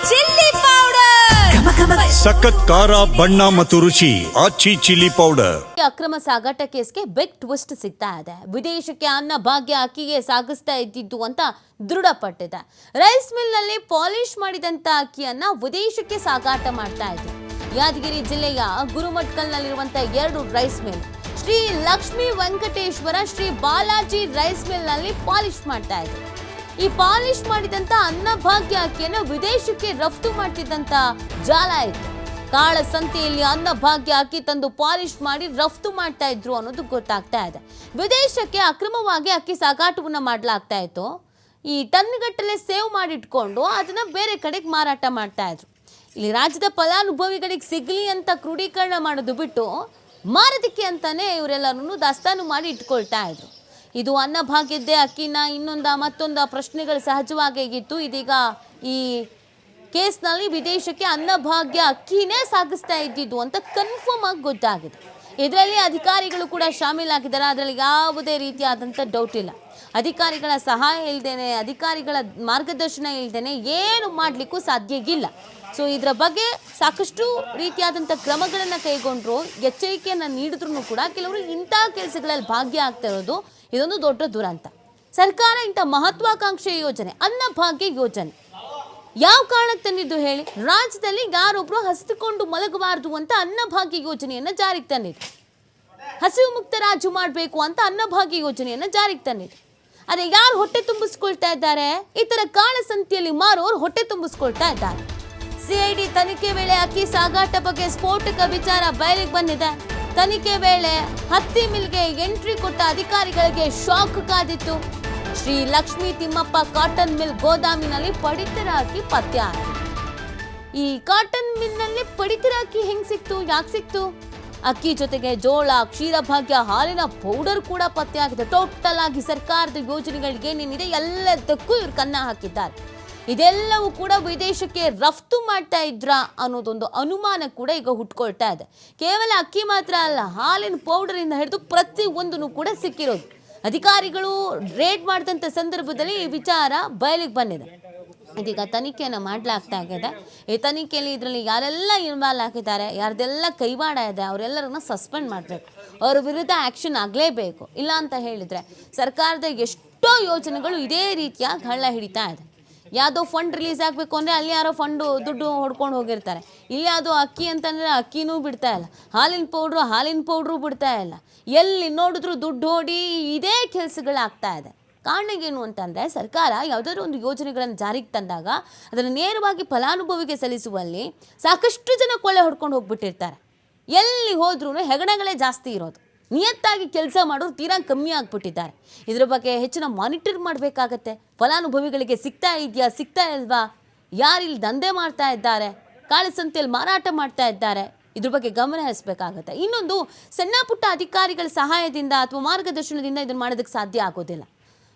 Chilli powder ಸಖತ್ ಖಾರ ಬಣ್ಣ ಮತ್ತು ರುಚಿ ಆಚಿ ಚಿಲ್ಲಿ ಪೌಡರ್. ಅಕ್ರಮ ಸಾಗಾಟ ಕೇಸ್ಗೆ ಬಿಗ್ ಟ್ವಿಸ್ಟ್ ಸಿಗ್ತಾ ಇದೆ. ವಿದೇಶಕ್ಕೆ ಅನ್ನ ಭಾಗ್ಯ ಅಕ್ಕಿಗೆ ಸಾಗಿಸ್ತಾ ಇದ್ದಿದ್ದು ಅಂತ ದೃಢಪಟ್ಟಿದೆ. ರೈಸ್ ಮಿಲ್ ನಲ್ಲಿ ಪಾಲಿಶ್ ಮಾಡಿದಂತ ಅಕ್ಕಿಯನ್ನ ವಿದೇಶಕ್ಕೆ ಸಾಗಾಟ ಮಾಡ್ತಾ ಇದ್ರು. ಯಾದಗಿರಿ ಜಿಲ್ಲೆಯ ಗುರುಮಟ್ಕಲ್ನಲ್ಲಿರುವಂತಹ 2 rice mill Shri Lakshmi Venkateshwara Shri Balaji rice mill ನಲ್ಲಿ ಪಾಲಿಶ್ ಮಾಡ್ತಾ ಇದ್ರು. ಈ ಪಾಲಿಶ್ ಮಾಡಿದಂತ ಅನ್ನಭಾಗ್ಯ ಅಕ್ಕಿಯನ್ನು ವಿದೇಶಕ್ಕೆ ರಫ್ತು ಮಾಡ್ತಿದ್ದಂತ ಜಾಲ ಇತ್ತು. ಕಾಳಸಂತೆಯಲ್ಲಿ ಅನ್ನಭಾಗ್ಯ ಅಕ್ಕಿ ತಂದು ಪಾಲಿಶ್ ಮಾಡಿ ರಫ್ತು ಮಾಡ್ತಾ ಇದ್ರು ಅನ್ನೋದು ಗೊತ್ತಾಗ್ತಾ ಇದೆ. ವಿದೇಶಕ್ಕೆ ಅಕ್ರಮವಾಗಿ ಅಕ್ಕಿ ಸಾಗಾಟವನ್ನ ಮಾಡಲಾಗ್ತಾ ಇತ್ತು. ಈ ಟನ್ಗಟ್ಟಲೆ ಸೇವ್ ಮಾಡಿಟ್ಕೊಂಡು ಅದನ್ನ ಬೇರೆ ಕಡೆಗೆ ಮಾರಾಟ ಮಾಡ್ತಾ ಇದ್ರು. ಇಲ್ಲಿ ರಾಜ್ಯದ ಫಲಾನುಭವಿಗಳಿಗೆ ಸಿಗ್ಲಿ ಅಂತ ಕ್ರೋಢೀಕರಣ ಮಾಡೋದು ಬಿಟ್ಟು ಮಾರೋದಕ್ಕೆ ಅಂತಾನೆ ಇವರೆಲ್ಲರನ್ನು ದಾಸ್ತಾನು ಮಾಡಿ ಇಟ್ಕೊಳ್ತಾ ಇದ್ರು. ಇದು ಅನ್ನಭಾಗ್ಯದ್ದೇ ಅಕ್ಕಿನ ಮತ್ತೊಂದು ಪ್ರಶ್ನೆಗಳು ಸಹಜವಾಗಿ ಇತ್ತು. ಇದೀಗ ಈ ಕೇಸ್ನಲ್ಲಿ ವಿದೇಶಕ್ಕೆ ಅನ್ನಭಾಗ್ಯ ಅಕ್ಕಿನೇ ಸಾಗಿಸ್ತಾ ಇದ್ದಿದ್ದು ಅಂತ ಕನ್ಫರ್ಮ್ ಆಗಿ ಗೊತ್ತಾಗಿದೆ. ಇದರಲ್ಲಿ ಅಧಿಕಾರಿಗಳು ಕೂಡ ಶಾಮೀಲಾಗಿದ್ದಾರೆ. ಅದರಲ್ಲಿ ಯಾವುದೇ ರೀತಿಯಾದಂಥ ಡೌಟ್ ಇಲ್ಲ. ಅಧಿಕಾರಿಗಳ ಸಹಾಯ ಇಲ್ಲದೇನೆ, ಅಧಿಕಾರಿಗಳ ಮಾರ್ಗದರ್ಶನ ಇಲ್ಲದೇನೆ ಏನು ಮಾಡಲಿಕ್ಕೂ ಸಾಧ್ಯ ಇಲ್ಲ. ಸೊ ಇದರ ಬಗ್ಗೆ ಸಾಕಷ್ಟು ರೀತಿಯಾದಂಥ ಕ್ರಮಗಳನ್ನು ಕೈಗೊಂಡ್ರು, ಎಚ್ಚರಿಕೆಯನ್ನು ನೀಡಿದ್ರು ಕೂಡ ಕೆಲವರು ಇಂಥ ಕೆಲಸಗಳಲ್ಲಿ ಭಾಗ್ಯ ಆಗ್ತಾ ಇರೋದು ಇದೊಂದು ದೊಡ್ಡ ದುರಂತ. ಸರ್ಕಾರ ಇಂಥ ಮಹತ್ವಾಕಾಂಕ್ಷೆ ಯೋಜನೆ ಅನ್ನಭಾಗ್ಯ ಯೋಜನೆ ಯಾವ ಕಾರಣಕ್ಕೆ ತಂದಿದ್ದು ಹೇಳಿ? ರಾಜ್ಯದಲ್ಲಿ ಯಾರೊಬ್ರು ಹಸಿದುಕೊಂಡು ಮಲಗಬಾರದು ಅಂತ ಅನ್ನಭಾಗ್ಯ ಯೋಜನೆಯನ್ನು ಜಾರಿಗೆ ತಂದಿದ್ದು. ಹಸಿವು ಮುಕ್ತ ರಾಜ್ಯ ಮಾಡಬೇಕು ಅಂತ ಅನ್ನಭಾಗ್ಯ ಯೋಜನೆಯನ್ನು ಜಾರಿಗೆ ತಂದಿದ್ದು. ಅದೇ ಯಾರು ಹೊಟ್ಟೆ ತುಂಬಿಸ್ಕೊಳ್ತಾ ಇದ್ದಾರೆ? ಈ ಥರ ಕಾಳಸಂತೆಯಲ್ಲಿ ಮಾರೋರು ಹೊಟ್ಟೆ ತುಂಬಿಸ್ಕೊಳ್ತಾ ಇದ್ದಾರೆ. ಸಿಐಡಿ ತನಿಖೆ ವೇಳೆ ಅಕ್ಕಿ ಸಾಗಾಟ ಬಗ್ಗೆ ಸ್ಫೋಟಕ ವಿಚಾರ ಬಯಲಿಗೆ ಬಂದಿದೆ. ತನಿಖೆ ವೇಳೆ ಹತ್ತಿ ಮಿಲ್ಗೆ ಎಂಟ್ರಿ ಕೊಟ್ಟ ಅಧಿಕಾರಿಗಳಿಗೆ ಶಾಕ್ ಕಾದಿತ್ತು. ಶ್ರೀ ಲಕ್ಷ್ಮೀ ತಿಮ್ಮಪ್ಪ ಕಾಟನ್ ಮಿಲ್ ಗೋದಾಮಿನಲ್ಲಿ ಪಡಿತರ ಅಕ್ಕಿ ಪತ್ತೆ ಆಗಿದೆ. ಈ ಕಾಟನ್ ಮಿಲ್ನಲ್ಲಿ ಪಡಿತರ ಅಕ್ಕಿ ಹೆಂಗ್ ಸಿಕ್ತು? ಯಾಕೆ ಸಿಕ್ತು? ಅಕ್ಕಿ ಜೊತೆಗೆ ಜೋಳ, ಕ್ಷೀರಭಾಗ್ಯ, ಹಾಲಿನ ಪೌಡರ್ ಕೂಡ ಪತ್ತೆ ಆಗಿದೆ. ಟೋಟಲ್ ಆಗಿ ಸರ್ಕಾರದ ಯೋಜನೆಗಳಿಗೆ ಏನೇನಿದೆ ಎಲ್ಲದಕ್ಕೂ ಇವ್ರು ಕನ್ನ ಹಾಕಿದ್ದಾರೆ. ಇದೆಲ್ಲವೂ ಕೂಡ ವಿದೇಶಕ್ಕೆ ರಫ್ತು ಮಾಡ್ತಾ ಇದ್ರ ಅನ್ನೋದೊಂದು ಅನುಮಾನ ಕೂಡ ಈಗ ಹುಟ್ಕೊಳ್ತಾ ಇದೆ. ಕೇವಲ ಅಕ್ಕಿ ಮಾತ್ರ ಅಲ್ಲ, ಹಾಲಿನ ಪೌಡರಿಂದ ಹಿಡಿದು ಪ್ರತಿಯೊಂದನ್ನು ಕೂಡ ಸಿಕ್ಕಿರೋದು. ಅಧಿಕಾರಿಗಳು ರೇಡ್ ಮಾಡಿದಂಥ ಸಂದರ್ಭದಲ್ಲಿ ಈ ವಿಚಾರ ಬಯಲಿಗೆ ಬಂದಿದೆ. ಇದೀಗ ತನಿಖೆಯನ್ನು ಮಾಡಲಾಗ್ತಾ ಇದೆ. ಈ ತನಿಖೆಯಲ್ಲಿ ಇದರಲ್ಲಿ ಯಾರೆಲ್ಲ ಇನ್ವಾಲ್ವ್ ಆಗಿದ್ದಾರೆ, ಯಾರ್ದೆಲ್ಲ ಕೈವಾಡ ಇದೆ, ಅವರೆಲ್ಲರನ್ನ ಸಸ್ಪೆಂಡ್ ಮಾಡಬೇಕು. ಅವ್ರ ವಿರುದ್ಧ ಆ್ಯಕ್ಷನ್ ಆಗಲೇಬೇಕು. ಇಲ್ಲ ಅಂತ ಹೇಳಿದರೆ ಸರ್ಕಾರದ ಎಷ್ಟೋ ಯೋಜನೆಗಳು ಇದೇ ರೀತಿಯಾಗಿ ಹಳ್ಳ ಹಿಡಿತಾ ಇದೆ. ಯಾವುದೋ ಫಂಡ್ ರಿಲೀಸ್ ಆಗಬೇಕು ಅಂದರೆ ಅಲ್ಲಿ ಯಾರೋ ಫಂಡು ದುಡ್ಡು ಹೊಡ್ಕೊಂಡು ಹೋಗಿರ್ತಾರೆ. ಇಲ್ಲಿ ಅದು ಅಕ್ಕಿ ಅಂತಂದರೆ ಅಕ್ಕಿನೂ ಬಿಡ್ತಾ ಇಲ್ಲ, ಹಾಲಿನ ಪೌಡ್ರು ಬಿಡ್ತಾ ಇಲ್ಲ. ಎಲ್ಲಿ ನೋಡಿದ್ರು ದುಡ್ಡು ಹೊಡಿ ಇದೇ ಕೆಲಸಗಳಾಗ್ತಾ ಇದೆ. ಕಾರಣ ಏನು ಅಂತಂದರೆ ಸರ್ಕಾರ ಯಾವುದಾದ್ರೂ ಒಂದು ಯೋಜನೆಗಳನ್ನು ಜಾರಿಗೆ ತಂದಾಗ ಅದನ್ನು ನೇರವಾಗಿ ಫಲಾನುಭವಿಗೆ ಸಲ್ಲಿಸುವಲ್ಲಿ ಸಾಕಷ್ಟು ಜನ ಕೊಳ್ಳೆ ಹೊಡ್ಕೊಂಡು ಹೋಗ್ಬಿಟ್ಟಿರ್ತಾರೆ. ಎಲ್ಲಿ ಹೋದ್ರೂ ಹೆಗಣಗಳೇ ಜಾಸ್ತಿ ಇರೋದು. ನಿಯತ್ತಾಗಿ ಕೆಲಸ ಮಾಡೋರು ತೀರಾ ಕಮ್ಮಿ ಆಗಿಬಿಟ್ಟಿದ್ದಾರೆ. ಇದ್ರ ಬಗ್ಗೆ ಹೆಚ್ಚಿನ ಮಾನಿಟರ್ ಮಾಡಬೇಕಾಗತ್ತೆ. ಫಲಾನುಭವಿಗಳಿಗೆ ಸಿಗ್ತಾ ಇದೆಯಾ, ಸಿಗ್ತಾ ಇಲ್ವಾ, ಯಾರಿಲ್ಲಿ ದಂಧೆ ಮಾಡ್ತಾ ಇದ್ದಾರೆ, ಕಾಳಸಂತೆಯಲ್ಲಿ ಮಾರಾಟ ಮಾಡ್ತಾ ಇದ್ದಾರೆ, ಇದ್ರ ಬಗ್ಗೆ ಗಮನ ಹರಿಸಬೇಕಾಗತ್ತೆ. ಇನ್ನೊಂದು, ಸಣ್ಣ ಪುಟ್ಟ ಅಧಿಕಾರಿಗಳ ಸಹಾಯದಿಂದ ಅಥವಾ ಮಾರ್ಗದರ್ಶನದಿಂದ ಇದನ್ನು ಮಾಡೋದಕ್ಕೆ ಸಾಧ್ಯ ಆಗೋದಿಲ್ಲ.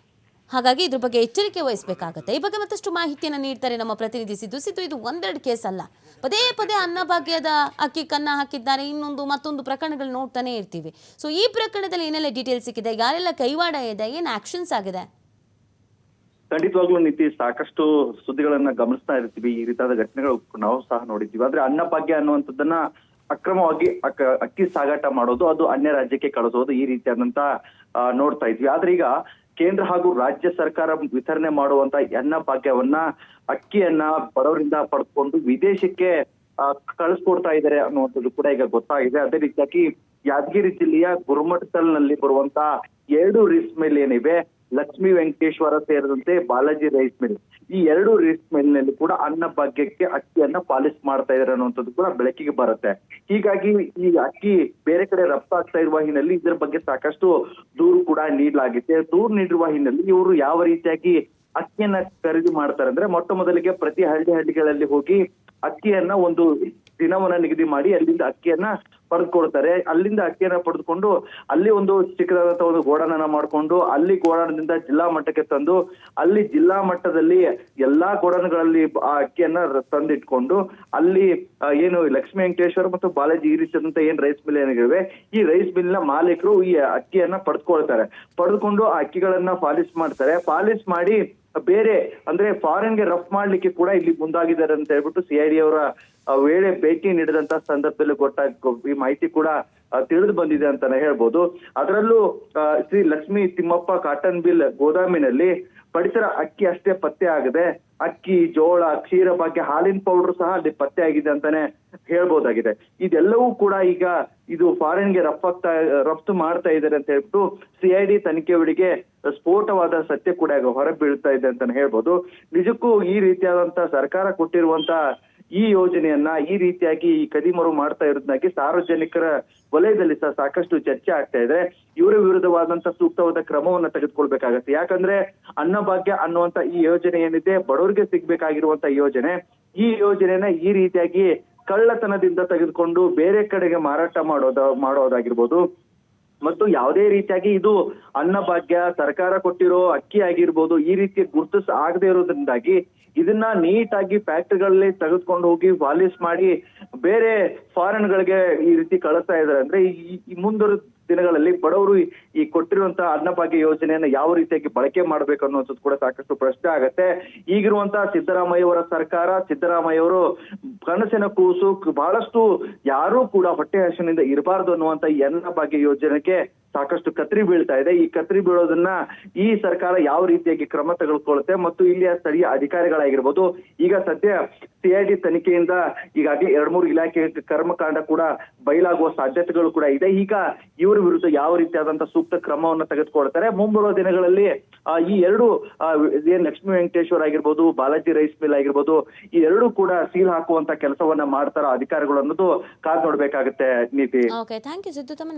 ಹಾಗಾಗಿ ಇದ್ರ ಬಗ್ಗೆ ಎಚ್ಚರಿಕೆ ವಹಿಸಬೇಕಾಗತ್ತೆ. ಈ ಬಗ್ಗೆ ಮತ್ತಷ್ಟು ಮಾಹಿತಿಯನ್ನು ನೀಡ್ತಾರೆ ನಮ್ಮ ಪ್ರತಿನಿಧಿ ಸಿದ್ದು. ಇದು ಒಂದೆರಡು ಕೇಸ್ ಅಲ್ಲ, ಪದೇ ಪದೇ ಅನ್ನಭಾಗ್ಯದ ಅಕ್ಕಿ ಕನ್ನ ಹಾಕಿದ್ದಾರೆ. ಮತ್ತೊಂದು ಪ್ರಕರಣಗಳು ನೋಡ್ತಾನೆ ಇರ್ತೀವಿ. ಸೊ ಈ ಪ್ರಕರಣದಲ್ಲಿ ಏನೆಲ್ಲ ಡೀಟೇಲ್ಸ್ ಸಿಕ್ಕಿದೆ, ಯಾರೆಲ್ಲ ಕೈವಾಡ ಇದೆ, ಏನು ಆಕ್ಷನ್ಸ್ ಆಗಿದೆ? ಖಂಡಿತವಾಗ್ಲೂ ನೀತಿ ಸಾಕಷ್ಟು ಸುದ್ದಿಗಳನ್ನ ಗಮನಿಸ್ತಾ ಇರ್ತೀವಿ. ಈ ರೀತಿಯಾದ ಘಟನೆಗಳು ನಾವು ಸಹ ನೋಡಿದ್ದೀವಿ. ಆದ್ರೆ ಅನ್ನಭಾಗ್ಯ ಅನ್ನುವಂಥದ್ದನ್ನ ಅಕ್ರಮವಾಗಿ ಅಕ್ಕಿ ಸಾಗಾಟ ಮಾಡೋದು, ಅದು ಅನ್ಯ ರಾಜ್ಯಕ್ಕೆ ಕಳಿಸೋದು, ಈ ರೀತಿಯಾದಂತ ನೋಡ್ತಾ ಇದ್ವಿ. ಆದ್ರೆ ಈಗ ಕೇಂದ್ರ ಹಾಗೂ ರಾಜ್ಯ ಸರ್ಕಾರ ವಿತರಣೆ ಮಾಡುವಂತ ಅನ್ನಭಾಗ್ಯವನ್ನ ಅಕ್ಕಿಯನ್ನ ಬಡವರಿಂದ ಪಡೆದುಕೊಂಡು ವಿದೇಶಕ್ಕೆ ಕಳಿಸ್ಕೊಡ್ತಾ ಇದ್ದಾರೆ ಅನ್ನುವಂಥದ್ದು ಕೂಡ ಈಗ ಗೊತ್ತಾಗಿದೆ. ಅದೇ ರೀತಿಯಾಗಿ ಯಾದಗಿರಿ ಜಿಲ್ಲೆಯ ಗುರುಮಠಕಲ್ನಲ್ಲಿ ಬರುವಂತ 2 ರೈಸ್ ಮಿಲ್ ಏನಿವೆ, ಲಕ್ಷ್ಮೀ ವೆಂಕಟೇಶ್ವರ ಸೇರಿದಂತೆ ಬಾಲಾಜಿ ರೈಸ್ ಮಿಲ್, ಈ 2 ರೈಸ್ ಮಿಲ್ ನಲ್ಲಿ ಕೂಡ ಅನ್ನಭಾಗ್ಯಕ್ಕೆ ಅಕ್ಕಿಯನ್ನ ಪಾಲಿಶ್ ಮಾಡ್ತಾ ಇದ್ದಾರೆ ಅನ್ನುವಂಥದ್ದು ಕೂಡ ಬೆಳಕಿಗೆ ಬರುತ್ತೆ. ಹೀಗಾಗಿ ಈ ಅಕ್ಕಿ ಬೇರೆ ಕಡೆ ರಫ್ತಾಗ್ತಾ ಇರುವ ಹಿನ್ನೆಲೆಯಲ್ಲಿ ಇದರ ಬಗ್ಗೆ ಸಾಕಷ್ಟು ದೂರು ಕೂಡ ನೀಡಲಾಗಿದೆ. ದೂರು ನೀಡಿರುವ ಹಿನ್ನೆಲೆಯಲ್ಲಿ ಇವರು ಯಾವ ರೀತಿಯಾಗಿ ಅಕ್ಕಿಯನ್ನ ಖರೀದಿ ಮಾಡ್ತಾರೆ ಅಂದ್ರೆ, ಮೊಟ್ಟ ಮೊದಲಿಗೆ ಪ್ರತಿ ಹಳ್ಳಿಗಳಲ್ಲಿ ಹೋಗಿ ಅಕ್ಕಿಯನ್ನ ಒಂದು ದಿನವನ್ನ ನಿಗದಿ ಮಾಡಿ ಅಲ್ಲಿಂದ ಅಕ್ಕಿಯನ್ನ ಪಡೆದುಕೊಡ್ತಾರೆ. ಅಲ್ಲಿಂದ ಅಕ್ಕಿಯನ್ನ ಪಡೆದುಕೊಂಡು ಅಲ್ಲಿ ಒಂದು ಚಿಕ್ಕದಾದಂತ ಒಂದು ಗೋಡಾನನ್ನ ಮಾಡ್ಕೊಂಡು ಅಲ್ಲಿ ಗೋಡಾನದಿಂದ ಜಿಲ್ಲಾ ಮಟ್ಟಕ್ಕೆ ತಂದು ಅಲ್ಲಿ ಜಿಲ್ಲಾ ಮಟ್ಟದಲ್ಲಿ ಎಲ್ಲಾ ಗೋಡಾನ್ಗಳಲ್ಲಿ ಆ ಅಕ್ಕಿಯನ್ನ ತಂದಿಟ್ಕೊಂಡು ಅಲ್ಲಿ ಏನು ಲಕ್ಷ್ಮೀ ವೆಂಕಟೇಶ್ವರ ಮತ್ತು ಬಾಲಾಜಿ ಈ ರೀತಿಯಾದಂತ ಏನ್ ರೈಸ್ ಮಿಲ್ ಏನಿವೆ, ಈ ರೈಸ್ ಮಿಲ್ ನ ಮಾಲೀಕರು ಈ ಅಕ್ಕಿಯನ್ನ ಪಡೆದುಕೊಳ್ತಾರೆ. ಪಡೆದುಕೊಂಡು ಆ ಅಕ್ಕಿಗಳನ್ನ ಪಾಲಿಶ್ ಮಾಡ್ತಾರೆ. ಪಾಲಿಶ್ ಮಾಡಿ ಬೇರೆ ಅಂದ್ರೆ ಫಾರಿನ್ ಗೆ ರಫ್ ಮಾಡ್ಲಿಕ್ಕೆ ಕೂಡ ಇಲ್ಲಿ ಮುಂದಾಗಿದ್ದಾರೆ ಅಂತ ಹೇಳ್ಬಿಟ್ಟು ಸಿಐಡಿ ಅವರ ವೇಳೆ ಭೇಟಿ ನೀಡಿದಂತ ಸಂದರ್ಭದಲ್ಲಿ ಈ ಮಾಹಿತಿ ಕೂಡ ತಿಳಿದು ಬಂದಿದೆ ಅಂತಾನೆ ಹೇಳ್ಬೋದು. ಅದರಲ್ಲೂ ಶ್ರೀ ಲಕ್ಷ್ಮೀ ತಿಮ್ಮಪ್ಪ ಕಾಟನ್ ಬಿಲ್ ಗೋದಾಮಿನಲ್ಲಿ ಪಡಿತರ ಅಕ್ಕಿ ಅಷ್ಟೇ ಪತ್ತೆ ಆಗದೆ ಅಕ್ಕಿ, ಜೋಳ, ಕ್ಷೀರ ಭಾಗ್ಯ, ಹಾಲಿನ ಪೌಡರ್ ಸಹ ಅಲ್ಲಿ ಪತ್ತೆ ಆಗಿದೆ ಅಂತಾನೆ ಹೇಳ್ಬೋದಾಗಿದೆ. ಇದೆಲ್ಲವೂ ಕೂಡ ಈಗ ಇದು ಫಾರಿನ್ ಗೆ ರಫ್ತು ಮಾಡ್ತಾ ಇದ್ದಾರೆ ಅಂತ ಹೇಳ್ಬಿಟ್ಟು ಸಿಐಡಿ ತನಿಖೆ ವೇಳೆಗೆ ಸ್ಫೋಟವಾದ ಸತ್ಯ ಕೂಡ ಈಗ ಹೊರ ಬೀಳ್ತಾ ಇದೆ ಅಂತಾನೆ ಹೇಳ್ಬೋದು. ನಿಜಕ್ಕೂ ಈ ರೀತಿಯಾದಂತ ಸರ್ಕಾರ ಕೊಟ್ಟಿರುವಂತ ಈ ಯೋಜನೆಯನ್ನ ಈ ರೀತಿಯಾಗಿ ಈ ಕದಿಮರು ಮಾಡ್ತಾ ಇರೋದನ್ನಾಗಿ ಸಾರ್ವಜನಿಕರ ವಲಯದಲ್ಲಿ ಸಹ ಸಾಕಷ್ಟು ಚರ್ಚೆ ಆಗ್ತಾ ಇದೆ. ಇವರ ವಿರುದ್ಧವಾದಂತ ಸೂಕ್ತವಾದ ಕ್ರಮವನ್ನ ತೆಗೆದುಕೊಳ್ಬೇಕಾಗತ್ತೆ. ಯಾಕಂದ್ರೆ ಅನ್ನಭಾಗ್ಯ ಅನ್ನುವಂತ ಈ ಯೋಜನೆ ಏನಿದೆ ಬಡವರಿಗೆ ಸಿಗ್ಬೇಕಾಗಿರುವಂತ ಯೋಜನೆ, ಈ ಯೋಜನೆನ ಈ ರೀತಿಯಾಗಿ ಕಳ್ಳತನದಿಂದ ತೆಗೆದುಕೊಂಡು ಬೇರೆ ಕಡೆಗೆ ಮಾರಾಟ ಮಾಡೋದಾಗಿರ್ಬೋದು ಮತ್ತು ಯಾವುದೇ ರೀತಿಯಾಗಿ ಇದು ಅನ್ನಭಾಗ್ಯ ಸರ್ಕಾರ ಕೊಟ್ಟಿರೋ ಅಕ್ಕಿ ಆಗಿರ್ಬೋದು ಈ ರೀತಿ ಗುರುತಿಸ ಆಗದೆ ಇರೋದ್ರಿಂದಾಗಿ ಇದನ್ನ ನೀಟಾಗಿ ಫ್ಯಾಕ್ಟರಿಗಳಲ್ಲಿ ತೆಗೆದುಕೊಂಡು ಹೋಗಿ ಪಾಲಿಶ್ ಮಾಡಿ ಬೇರೆ ಫಾರಿನ್ ಗಳಿಗೆ ಈ ರೀತಿ ಕಳಿಸ್ತಾ ಇದ್ದಾರೆ. ಅಂದ್ರೆ ಈ ಮುಂದಿನ ದಿನಗಳಲ್ಲಿ ಬಡವರು ಈ ಕೊಟ್ಟಿರುವಂತಹ ಅನ್ನಭಾಗ್ಯ ಯೋಜನೆಯನ್ನ ಯಾವ ರೀತಿಯಾಗಿ ಬಳಕೆ ಮಾಡ್ಬೇಕು ಅನ್ನೋದು ಕೂಡ ಸಾಕಷ್ಟು ಪ್ರಶ್ನೆ ಆಗತ್ತೆ. ಈಗಿರುವಂತಹ ಸಿದ್ದರಾಮಯ್ಯ ಅವರ ಸರ್ಕಾರ, ಸಿದ್ದರಾಮಯ್ಯ ಅವರು ಕನಸಿನ ಕೂಸು, ಬಹಳಷ್ಟು ಯಾರು ಕೂಡ ಹೊಟ್ಟೆ ಹಸಿವಿನಿಂದ ಇರಬಾರ್ದು ಅನ್ನುವಂತ ಈ ಅನ್ನಭಾಗ್ಯ ಯೋಜನೆಗೆ ಸಾಕಷ್ಟು ಕತ್ರಿ ಬೀಳ್ತಾ ಇದೆ. ಈ ಕತ್ರಿ ಬೀಳೋದನ್ನ ಈ ಸರ್ಕಾರ ಯಾವ ರೀತಿಯಾಗಿ ಕ್ರಮ ತೆಗೆದುಕೊಳ್ಳುತ್ತೆ ಮತ್ತು ಇಲ್ಲಿಯ ಸ್ಥಳೀಯ ಅಧಿಕಾರಿಗಳಾಗಿರ್ಬೋದು, ಈಗ ಸದ್ಯ ಸಿಐಡಿ ತನಿಖೆಯಿಂದ ಈಗಾಗಲೇ 2-3 ಇಲಾಖೆ ಕರ್ಮಕಾಂಡ ಕೂಡ ಬಯಲಾಗುವ ಸಾಧ್ಯತೆಗಳು ಕೂಡ ಇದೆ. ಈಗ ಇವರ ವಿರುದ್ಧ ಯಾವ ರೀತಿಯಾದಂತಹ ಸೂಕ್ತ ಕ್ರಮವನ್ನು ತೆಗೆದುಕೊಳ್ತಾರೆ, ಮುಂಬರುವ ದಿನಗಳಲ್ಲಿ ಈ ಎರಡು ಏನ್ ಲಕ್ಷ್ಮೀ ವೆಂಕಟೇಶ್ವರ ಆಗಿರ್ಬೋದು, ಬಾಲಾಜಿ ರೈಸ್ ಮಿಲ್ ಆಗಿರ್ಬೋದು, ಈ ಎರಡೂ ಕೂಡ ಸೀಲ್ ಹಾಕುವಂತ ಕೆಲಸವನ್ನ ಮಾಡ್ತಾರ ಅಧಿಕಾರಿಗಳು ಅನ್ನೋದು ಕಾದ್ ನೋಡ್ಬೇಕಾಗತ್ತೆ. ನೀತಿ. ಓಕೆ, ಥ್ಯಾಂಕ್ ಯು ಸಿದ್ದು, ತಮ್ಮ